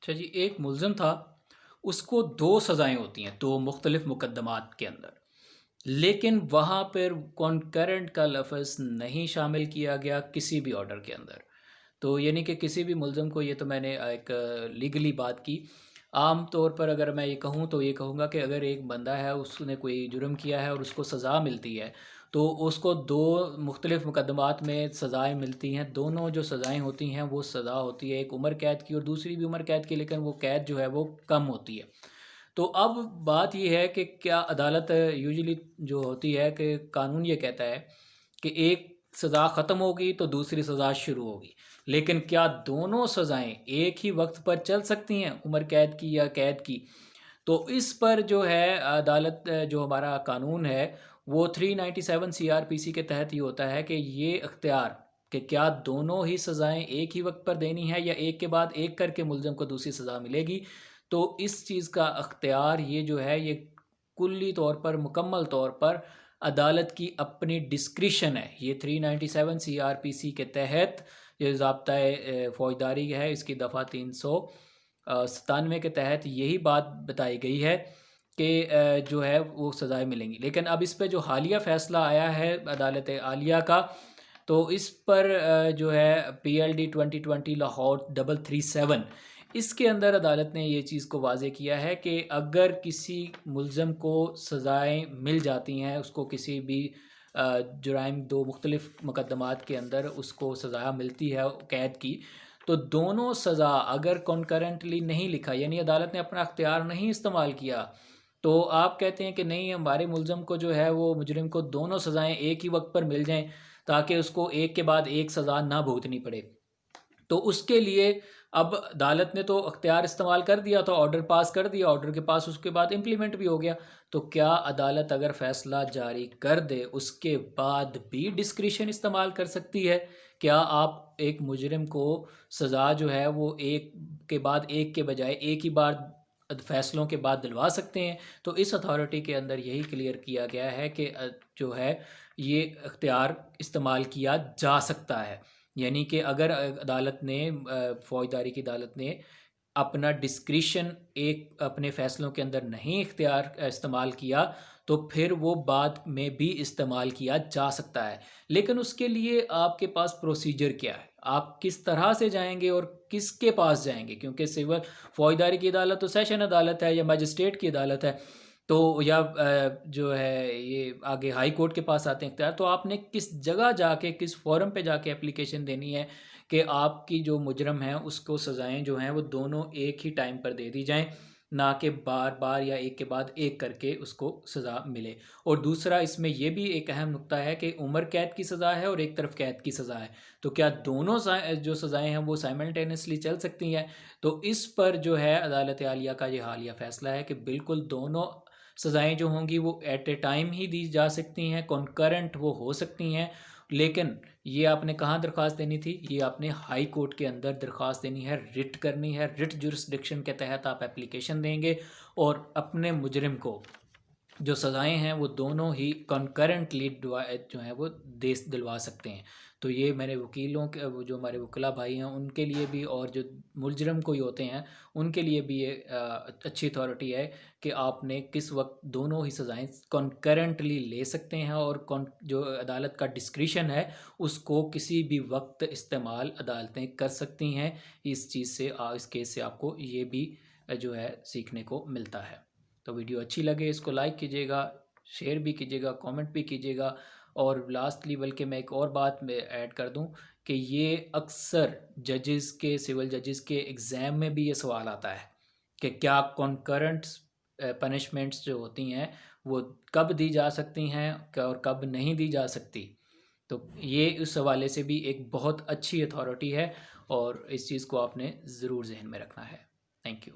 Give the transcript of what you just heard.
اچھا جی، ایک ملزم تھا، اس کو 2 سزائیں ہوتی ہیں 2 مختلف مقدمات کے اندر، لیکن وہاں پر کنکرنٹ کا لفظ نہیں شامل کیا گیا کسی بھی آرڈر کے اندر۔ تو یعنی کہ کسی بھی ملزم کو، یہ تو میں نے ایک لیگلی بات کی، عام طور پر اگر میں یہ کہوں تو یہ کہوں گا کہ اگر ایک بندہ ہے، اس نے کوئی جرم کیا ہے اور اس کو سزا ملتی ہے، تو اس کو 2 مختلف مقدمات میں سزائیں ملتی ہیں۔ دونوں جو سزائیں ہوتی ہیں وہ سزا ہوتی ہے ایک عمر قید کی اور دوسری بھی عمر قید کی، لیکن وہ قید جو ہے وہ کم ہوتی ہے۔ تو اب بات یہ ہے کہ کیا عدالت یوزلی جو ہوتی ہے کہ قانون یہ کہتا ہے کہ ایک سزا ختم ہوگی تو دوسری سزا شروع ہوگی، لیکن کیا دونوں سزائیں ایک ہی وقت پر چل سکتی ہیں، عمر قید کی یا قید کی؟ تو اس پر جو ہے عدالت، جو ہمارا قانون ہے وہ 397 CRPC کے تحت یہ ہوتا ہے کہ یہ اختیار کہ کیا دونوں ہی سزائیں ایک ہی وقت پر دینی ہے یا ایک کے بعد ایک کر کے ملزم کو دوسری سزا ملے گی، تو اس چیز کا اختیار یہ جو ہے یہ کلی طور پر، مکمل طور پر عدالت کی اپنی ڈسکریشن ہے۔ یہ 397 CRPC کے تحت یہ ضابطۂ فوجداری ہے، اس کی دفعہ 397 کے تحت یہی بات بتائی گئی ہے کہ جو ہے وہ سزائیں ملیں گی۔ لیکن اب اس پہ جو حالیہ فیصلہ آیا ہے عدالت عالیہ کا، تو اس پر جو ہے PLD 2020 لاہور 337، اس کے اندر عدالت نے یہ چیز کو واضح کیا ہے کہ اگر کسی ملزم کو سزائیں مل جاتی ہیں، اس کو کسی بھی جرائم 2 مختلف مقدمات کے اندر اس کو سزا ملتی ہے قید کی، تو دونوں سزا اگر کنکرنٹلی نہیں لکھا، یعنی عدالت نے اپنا اختیار نہیں استعمال کیا، تو آپ کہتے ہیں کہ نہیں، ہمارے ملزم کو جو ہے وہ مجرم کو دونوں سزائیں ایک ہی وقت پر مل جائیں تاکہ اس کو ایک کے بعد ایک سزا نہ بھگتنی پڑے، تو اس کے لیے اب عدالت نے تو اختیار استعمال کر دیا، تو آرڈر پاس کر دیا، آرڈر کے پاس اس کے بعد امپلیمنٹ بھی ہو گیا، تو کیا عدالت اگر فیصلہ جاری کر دے اس کے بعد بھی ڈسکریشن استعمال کر سکتی ہے؟ کیا آپ ایک مجرم کو سزا جو ہے وہ ایک کے بعد ایک کے بجائے ایک ہی بار فیصلوں کے بعد دلوا سکتے ہیں؟ تو اس اتھارٹی کے اندر یہی کلیئر کیا گیا ہے کہ جو ہے یہ اختیار استعمال کیا جا سکتا ہے، یعنی کہ اگر عدالت نے، فوجداری کی عدالت نے اپنا ڈسکریشن ایک اپنے فیصلوں کے اندر نہیں اختیار استعمال کیا، تو پھر وہ بعد میں بھی استعمال کیا جا سکتا ہے، لیکن اس کے لیے آپ کے پاس پروسیجر کیا ہے، آپ کس طرح سے جائیں گے اور کس کے پاس جائیں گے، کیونکہ سول فوجداری کی عدالت تو سیشن عدالت ہے یا مجسٹریٹ کی عدالت ہے، تو یا جو ہے یہ آگے ہائی کورٹ کے پاس آتے ہیں اختیار، تو آپ نے کس جگہ جا کے، کس فورم پہ جا کے اپلیکیشن دینی ہے کہ آپ کی جو مجرم ہے اس کو سزائیں جو ہیں وہ دونوں ایک ہی ٹائم پر دے دی جائیں، نہ کہ بار بار یا ایک کے بعد ایک کر کے اس کو سزا ملے۔ اور دوسرا اس میں یہ بھی ایک اہم نقطہ ہے کہ عمر قید کی سزا ہے اور ایک طرف قید کی سزا ہے، تو کیا دونوں جو سزائیں ہیں وہ سائملٹینیسلی چل سکتی ہیں؟ تو اس پر جو ہے عدالت عالیہ کا یہ حالیہ فیصلہ ہے کہ بالکل دونوں سزائیں جو ہوں گی وہ ایٹ اے ٹائم ہی دی جا سکتی ہیں، کنکرنٹ وہ ہو سکتی ہیں، لیکن یہ آپ نے کہاں درخواست دینی تھی؟ یہ آپ نے ہائی کورٹ کے اندر درخواست دینی ہے، رٹ کرنی ہے، رٹ جورسڈکشن کے تحت آپ اپلیکیشن دیں گے اور اپنے مجرم کو جو سزائیں ہیں وہ دونوں ہی کنکرنٹلی جو ہیں وہ دلوا سکتے ہیں۔ تو یہ میرے وکیلوں کے، جو ہمارے وکلا بھائی ہیں ان کے لیے بھی، اور جو ملزم کوئی ہوتے ہیں ان کے لیے بھی یہ اچھی اتھارٹی ہے کہ آپ نے کس وقت دونوں ہی سزائیں کنکرنٹلی لے سکتے ہیں، اور جو عدالت کا ڈسکریشن ہے اس کو کسی بھی وقت استعمال عدالتیں کر سکتی ہیں۔ اس چیز سے، اس کیس سے آپ کو یہ بھی جو ہے سیکھنے کو ملتا ہے۔ تو ویڈیو اچھی لگے اس کو لائک کیجیے گا، شیئر بھی کیجیے گا، کامنٹ بھی کیجیے گا، اور لاسٹلی بلکہ میں ایک اور بات میں ایڈ کر دوں کہ یہ اکثر ججز کے، سول ججز کے ایگزام میں بھی یہ سوال آتا ہے کہ کیا کنکرنٹ پنشمنٹس جو ہوتی ہیں وہ کب دی جا سکتی ہیں اور کب نہیں دی جا سکتی، تو یہ اس حوالے سے بھی ایک بہت اچھی اتھارٹی ہے، اور اس چیز کو آپ نے ضرور ذہن میں رکھنا ہے۔ Thank you.